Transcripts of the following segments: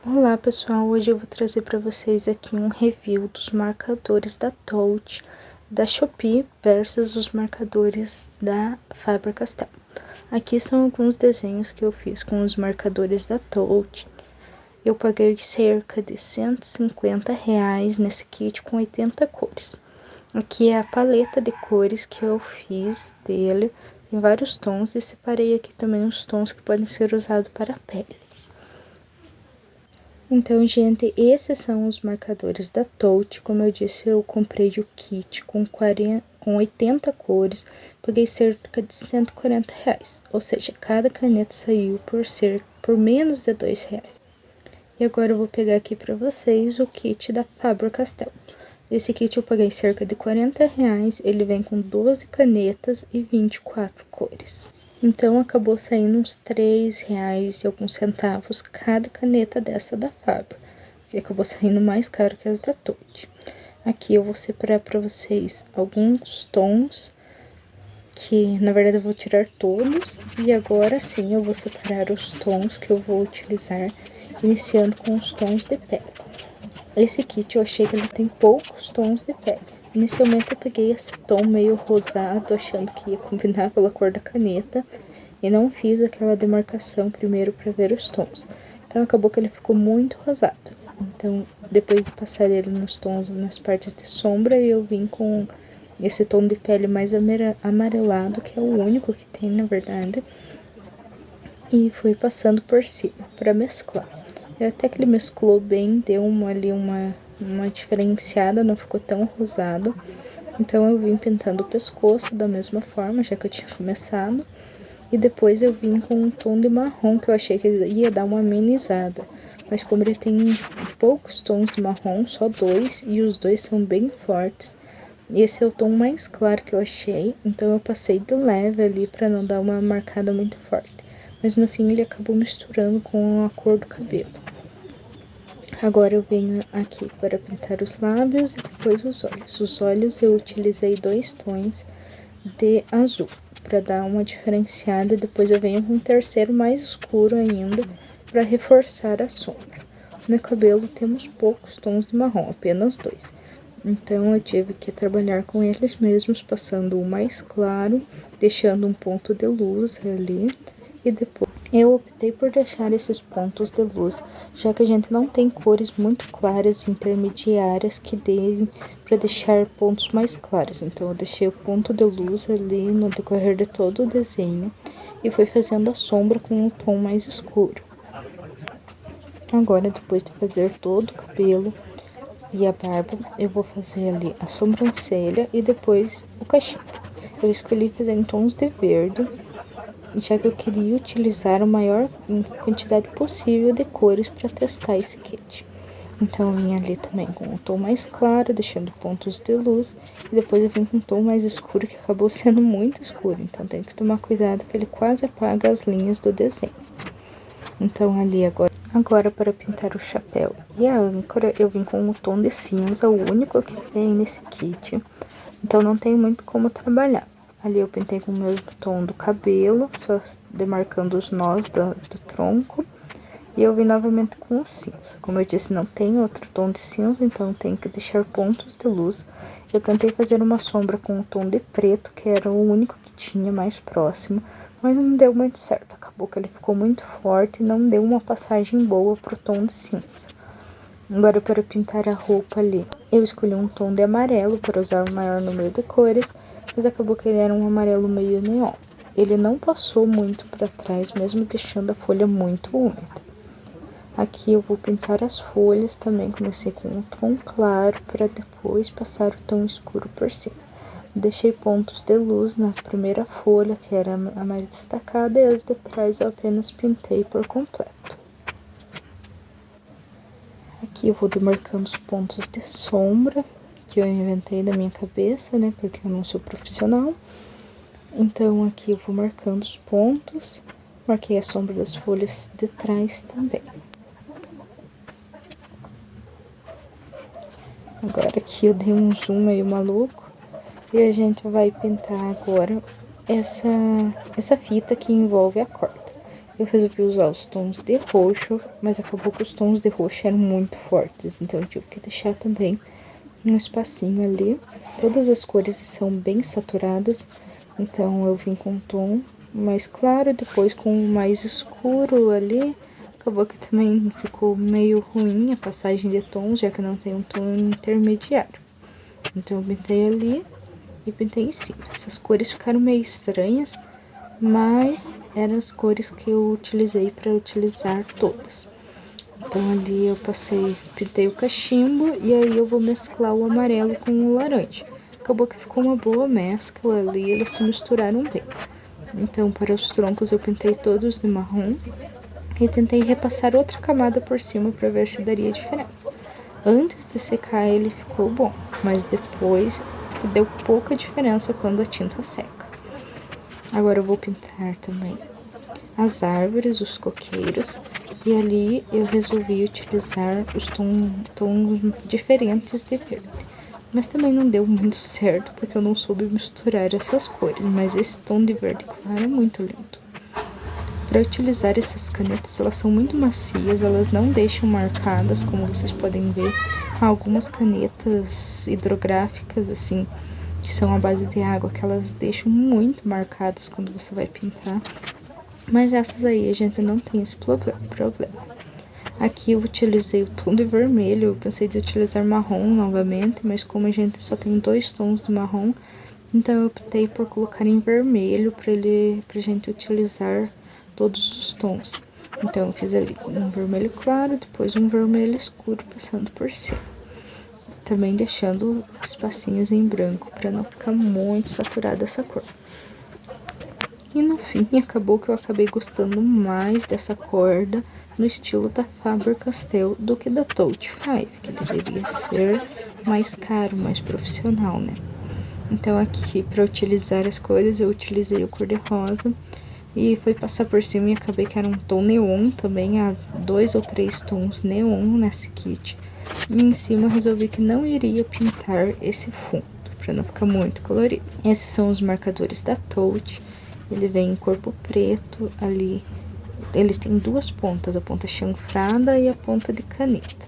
Olá pessoal, hoje eu vou trazer para vocês aqui um review dos marcadores da Tot, da Shopee versus os marcadores da Faber-Castell. Aqui são alguns desenhos que eu fiz com os marcadores da Tot. Eu paguei cerca de R$150 nesse kit com 80 cores. Aqui é a paleta de cores que eu fiz dele, tem vários tons e separei aqui também os tons que podem ser usados para a pele. Então, gente, esses são os marcadores da Tot. Como eu disse, eu comprei o kit com 80 cores, paguei cerca de R$140. Ou seja, cada caneta saiu por menos de R$2. E agora eu vou pegar aqui para vocês o kit da Faber-Castell. Esse kit eu paguei cerca de R$40, ele vem com 12 canetas e 24 cores. Então, acabou saindo uns R$3 e alguns centavos cada caneta dessa da Faber, que acabou saindo mais caro que as da Tot. Aqui eu vou separar para vocês alguns tons, que na verdade eu vou tirar todos, e agora sim eu vou separar os tons que eu vou utilizar, iniciando com os tons de pele. Esse kit eu achei que ele tem poucos tons de pele. Inicialmente eu peguei esse tom meio rosado, achando que ia combinar pela cor da caneta, e não fiz aquela demarcação primeiro para ver os tons. Então acabou que ele ficou muito rosado. Então, depois de passar ele nos tons, nas partes de sombra, eu vim com esse tom de pele mais amarelado, que é o único que tem, na verdade, e fui passando por cima para mesclar. E até que ele mesclou bem, deu uma diferenciada, não ficou tão rosado. Então eu vim pintando o pescoço da mesma forma, já que eu tinha começado. E depois eu vim com um tom de marrom, que eu achei que ia dar uma amenizada. Mas como ele tem poucos tons de marrom, só dois, e os dois são bem fortes. Esse é o tom mais claro que eu achei, então eu passei de leve ali para não dar uma marcada muito forte. Mas no fim ele acabou misturando com a cor do cabelo. Agora eu venho aqui para pintar os lábios e depois os olhos. Os olhos eu utilizei 2 tons de azul para dar uma diferenciada. Depois eu venho com um terceiro mais escuro ainda para reforçar a sombra. No cabelo temos poucos tons de marrom, apenas 2. Então eu tive que trabalhar com eles mesmos, passando o mais claro, deixando um ponto de luz ali, e depois eu optei por deixar esses pontos de luz, já que a gente não tem cores muito claras e intermediárias que deem para deixar pontos mais claros. Então eu deixei o ponto de luz ali no decorrer de todo o desenho e fui fazendo a sombra com um tom mais escuro. Agora, depois de fazer todo o cabelo e a barba, eu vou fazer ali a sobrancelha e depois o cachimbo. Eu escolhi fazer em tons de verde, já que eu queria utilizar a maior quantidade possível de cores para testar esse kit. Então eu vim ali também com um tom mais claro, deixando pontos de luz, e depois eu vim com um tom mais escuro, que acabou sendo muito escuro, então tem que tomar cuidado que ele quase apaga as linhas do desenho. Então ali agora para pintar o chapéu e a âncora, eu vim com um tom de cinza, o único que vem nesse kit, então não tem muito como trabalhar. Ali eu pintei com o mesmo tom do cabelo, só demarcando os nós do tronco. E eu vim novamente com o cinza. Como eu disse, não tem outro tom de cinza, então tem que deixar pontos de luz. Eu tentei fazer uma sombra com o tom de preto, que era o único que tinha mais próximo, mas não deu muito certo. Acabou que ele ficou muito forte e não deu uma passagem boa pro tom de cinza. Agora, para pintar a roupa ali, eu escolhi um tom de amarelo para usar o maior número de cores, mas acabou que ele era um amarelo meio neon. Ele não passou muito para trás, mesmo deixando a folha muito úmida. Aqui eu vou pintar as folhas também, comecei com um tom claro para depois passar o tom escuro por cima. Deixei pontos de luz na primeira folha, que era a mais destacada, e as de trás eu apenas pintei por completo. Aqui eu vou demarcando os pontos de sombra, que eu inventei da minha cabeça, né, porque eu não sou profissional. Então aqui eu vou marcando os pontos, marquei a sombra das folhas de trás também. Agora aqui eu dei um zoom meio maluco e a gente vai pintar agora essa fita que envolve a corda. eu resolvi usar os tons de roxo, mas acabou que os tons de roxo eram muito fortes, então eu tive que deixar também um espacinho ali. Todas as cores são bem saturadas, então eu vim com um tom mais claro, depois com um mais escuro ali. Acabou que também ficou meio ruim a passagem de tons, já que não tem um tom intermediário. Então eu pintei ali e pintei em cima. Essas cores ficaram meio estranhas, mas eram as cores que eu utilizei para utilizar todas. Então ali eu pintei o cachimbo e aí eu vou mesclar o amarelo com o laranja. Acabou que ficou uma boa mescla ali, eles se misturaram bem. Então para os troncos eu pintei todos de marrom e tentei repassar outra camada por cima para ver se daria diferença. Antes de secar ele ficou bom, mas depois deu pouca diferença quando a tinta seca. Agora eu vou pintar também as árvores, os coqueiros, e ali eu resolvi utilizar os tons diferentes de verde. Mas também não deu muito certo, porque eu não soube misturar essas cores, mas esse tom de verde claro é muito lindo. Para utilizar essas canetas, elas são muito macias, elas não deixam marcadas, como vocês podem ver. Há algumas canetas hidrográficas, assim, que são à base de água, que elas deixam muito marcadas quando você vai pintar. Mas essas aí a gente não tem esse problema. Aqui eu utilizei o tom de vermelho, eu pensei de utilizar marrom novamente, mas como a gente só tem 2 tons de marrom, então eu optei por colocar em vermelho pra gente utilizar todos os tons. Então eu fiz ali um vermelho claro, depois um vermelho escuro passando por cima. Também deixando espacinhos em branco para não ficar muito saturada essa cor. E no fim, acabou que eu acabei gostando mais dessa corda no estilo da Faber-Castell do que da Touch 5, que deveria ser mais caro, mais profissional, né? Então aqui, para utilizar as cores, eu utilizei o cor-de-rosa e fui passar por cima e acabei que era um tom neon também, há 2 ou 3 tons neon nesse kit. E em cima eu resolvi que não iria pintar esse fundo, para não ficar muito colorido. Esses são os marcadores da Touch. Ele vem em corpo preto ali. Ele tem 2 pontas, a ponta chanfrada e a ponta de caneta.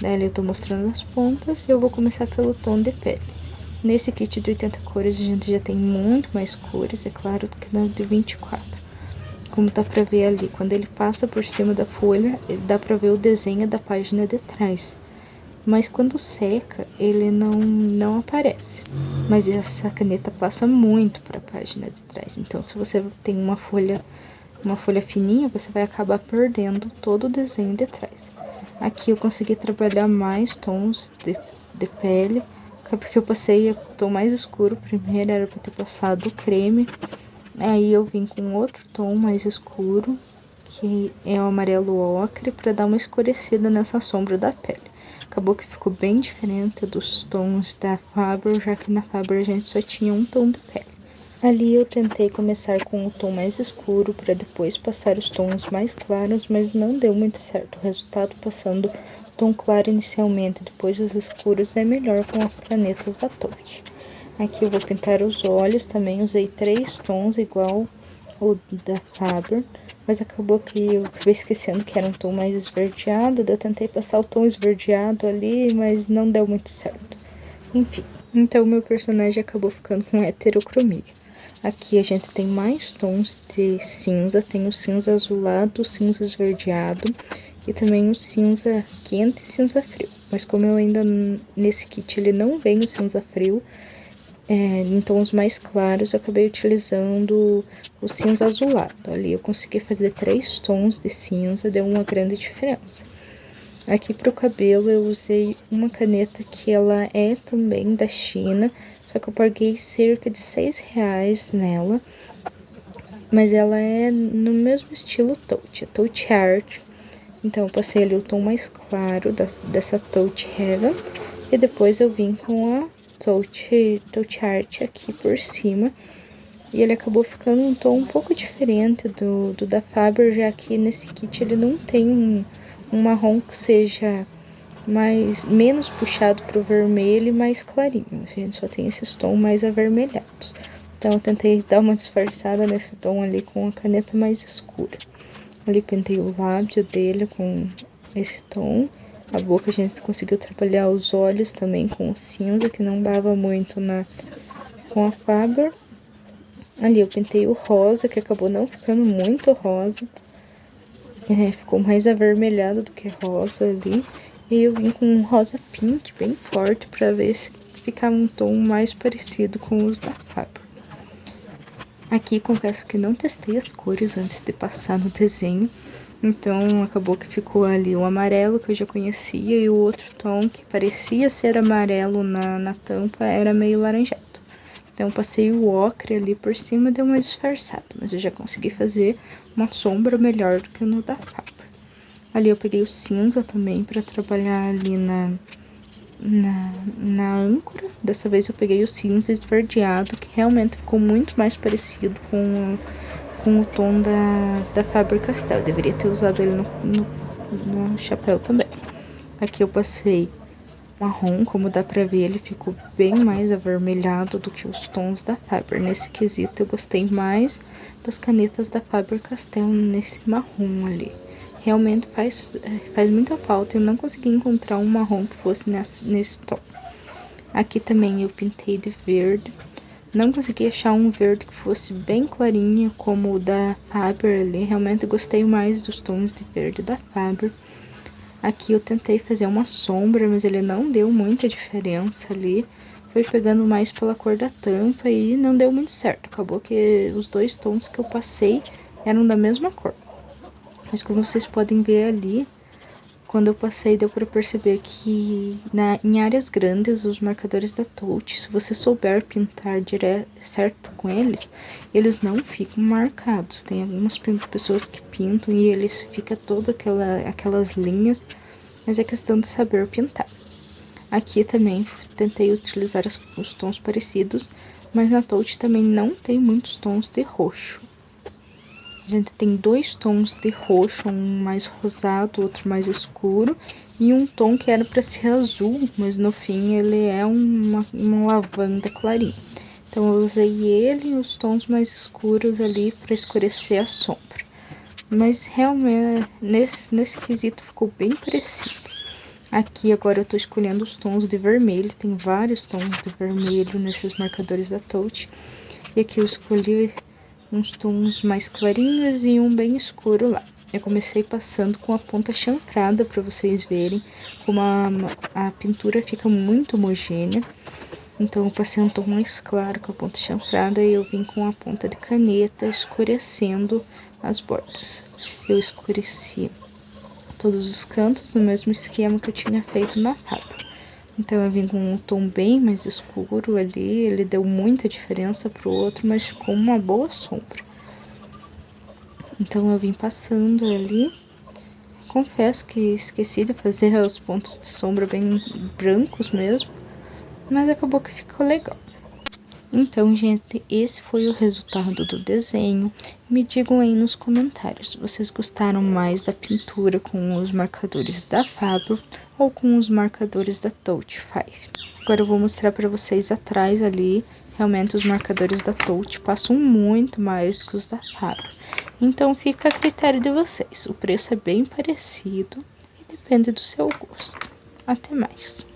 Daí eu tô mostrando as pontas e eu vou começar pelo tom de pele. Nesse kit de 80 cores a gente já tem muito mais cores, é claro, do que no de 24. Como dá pra ver ali, quando ele passa por cima da folha, dá pra ver o desenho da página de trás. Mas quando seca, ele não aparece. Mas essa caneta passa muito para a página de trás. Então, se você tem uma folha fininha, você vai acabar perdendo todo o desenho de trás. Aqui eu consegui trabalhar mais tons de pele, porque eu passei o tom mais escuro primeiro, era para ter passado o creme. Aí eu vim com outro tom mais escuro, que é o amarelo ocre, para dar uma escurecida nessa sombra da pele. Acabou que ficou bem diferente dos tons da Faber, já que na Faber a gente só tinha um tom de pele. Ali eu tentei começar com o tom mais escuro para depois passar os tons mais claros, mas não deu muito certo. O resultado passando o tom claro inicialmente, depois os escuros, é melhor com as canetas da Touch. Aqui eu vou pintar os olhos, também usei 3 tons igual o da Faber, mas acabou que eu acabei esquecendo que era um tom mais esverdeado, daí eu tentei passar o tom esverdeado ali, mas não deu muito certo. Enfim, então meu personagem acabou ficando com heterocromia. Aqui a gente tem mais tons de cinza, tem o cinza azulado, o cinza esverdeado e também o cinza quente e cinza frio. Mas como eu ainda, nesse kit ele não vem o cinza frio, em tons mais claros, eu acabei utilizando o cinza azulado. Ali eu consegui fazer 3 tons de cinza, deu uma grande diferença. Aqui pro cabelo eu usei uma caneta que ela é também da China, só que eu paguei cerca de R$6 nela. Mas ela é no mesmo estilo Touch, a Touch Art. Então eu passei ali o tom mais claro dessa Touch Heaven. E depois eu vim com a Touch Art aqui por cima. E ele acabou ficando um tom um pouco diferente do da Faber, já que nesse kit ele não tem um marrom que seja menos puxado pro vermelho e mais clarinho. A gente só tem esses tons mais avermelhados. Então eu tentei dar uma disfarçada nesse tom ali com a caneta mais escura. Ali pintei o lábio dele com esse tom. A boca a gente conseguiu trabalhar os olhos também com o cinza, que não dava muito com a Faber. Ali eu pintei o rosa, que acabou não ficando muito rosa. Ficou mais avermelhado do que rosa ali. E eu vim com um rosa pink bem forte pra ver se ficava um tom mais parecido com os da Faber. Aqui confesso que não testei as cores antes de passar no desenho. Então acabou que ficou ali o amarelo que eu já conhecia e o outro tom que parecia ser amarelo na tampa era meio laranjado. Então passei o ocre ali por cima e deu uma disfarçada, mas eu já consegui fazer uma sombra melhor do que no da Faber. Ali eu peguei o cinza também para trabalhar ali na âncora. Dessa vez eu peguei o cinza esverdeado, que realmente ficou muito mais parecido com o tom da Faber-Castell. Eu deveria ter usado ele no chapéu também. Aqui eu passei marrom, como dá pra ver, ele ficou bem mais avermelhado do que os tons da Faber. Nesse quesito eu gostei mais das canetas da Faber-Castell nesse marrom ali. Realmente faz muita falta, eu não consegui encontrar um marrom que fosse nesse tom. Aqui também eu pintei de verde. Não consegui achar um verde que fosse bem clarinho como o da Faber ali. Realmente gostei mais dos tons de verde da Faber. Aqui eu tentei fazer uma sombra, mas ele não deu muita diferença ali. Foi pegando mais pela cor da tampa e não deu muito certo. Acabou que os dois tons que eu passei eram da mesma cor. Mas como vocês podem ver ali, quando eu passei deu para perceber que em áreas grandes os marcadores da Touch, se você souber pintar certo com eles, eles não ficam marcados. Tem algumas pessoas que pintam e eles ficam todas aquelas linhas, mas é questão de saber pintar. Aqui também tentei utilizar os tons parecidos, mas na Touch também não tem muitos tons de roxo. A gente tem dois tons de roxo, um mais rosado, outro mais escuro, e um tom que era para ser azul, mas no fim ele é uma lavanda clarinha. Então eu usei ele e os tons mais escuros ali para escurecer a sombra. Mas realmente nesse quesito ficou bem parecido. Aqui agora eu tô escolhendo os tons de vermelho, tem vários tons de vermelho nesses marcadores da Touch. E aqui eu escolhi uns tons mais clarinhos e um bem escuro lá. Eu comecei passando com a ponta chanfrada para vocês verem como a pintura fica muito homogênea. Então eu passei um tom mais claro com a ponta chanfrada e eu vim com a ponta de caneta escurecendo as bordas. Eu escureci todos os cantos no mesmo esquema que eu tinha feito na Faber. Então eu vim com um tom bem mais escuro ali, ele deu muita diferença pro outro, mas ficou uma boa sombra. Então eu vim passando ali. Confesso que esqueci de fazer os pontos de sombra bem brancos mesmo, mas acabou que ficou legal. Então, gente, esse foi o resultado do desenho. Me digam aí nos comentários, vocês gostaram mais da pintura com os marcadores da Faber ou com os marcadores da Touch 5? Agora eu vou mostrar para vocês atrás ali. Realmente os marcadores da Touch passam muito mais do que os da Faber. Então fica a critério de vocês. O preço é bem parecido e depende do seu gosto. Até mais!